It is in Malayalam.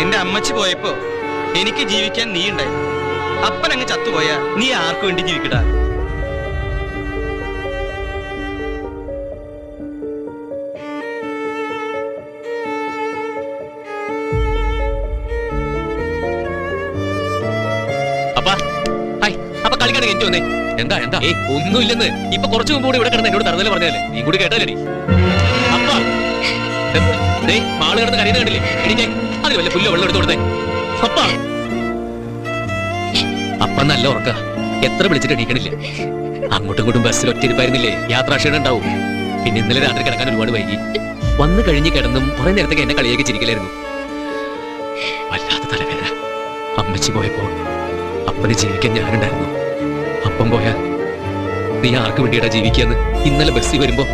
നിന്റെ അമ്മച്ചി പോയപ്പോ എനിക്ക് ജീവിക്കാൻ നീ ഉണ്ടായി. അപ്പനങ്ങ് ചത്തുപോയാ നീ ആർക്കു വേണ്ടി ജീവിക്കടാ? അപ്പൊ കളിക്കാണ് എനിക്ക് വന്നേ. എന്താ എന്താ ഒന്നുമില്ലെന്ന് ഇപ്പൊ കുറച്ചു മുമ്പ് കൂടി ഇവിടെ കിടന്ന് എന്നോട് തറുതല പറഞ്ഞല്ലേ, നീ കൂടി കേട്ടാലേ. അപ്പ മാള് കിടന്ന് കരയുന്ന കണ്ടില്ലേ? എണീറ്റേ, അതിന് വല്ല പുല്ലോ വെള്ളം എടുത്തു കൊടുത്തേ. അപ്പ അപ്പ നല്ല ഉറക്ക, എത്ര വിളിച്ചിട്ട് എണീക്കണില്ല. അങ്ങോട്ടും ഇങ്ങോട്ടും ബസ്സിൽ ഒറ്റയിരിപ്പായിരുന്നില്ലേ, യാത്രാക്ഷീണം ഉണ്ടാവും. പിന്നെ ഇന്നലെ രാത്രി കിടക്കാൻ ഒരുപാട് വൈകി. വന്ന് കഴിഞ്ഞ് കിടന്നും കുറെ നേരത്തേക്ക് എന്നെ കളിയാക്കി ചിരിക്കലായിരുന്നു. വല്ലാത്ത തലവേദന. അമ്മച്ചി പോയപ്പോ അപ്പനെ ജീവിക്കാൻ ഞാനുണ്ടായിരുന്നു. അപ്പം പോയാ നീ ആർക്ക് വേണ്ടിയിട്ടാ ജീവിക്കാന്ന് ഇന്നലെ ബസ്സിൽ വരുമ്പോ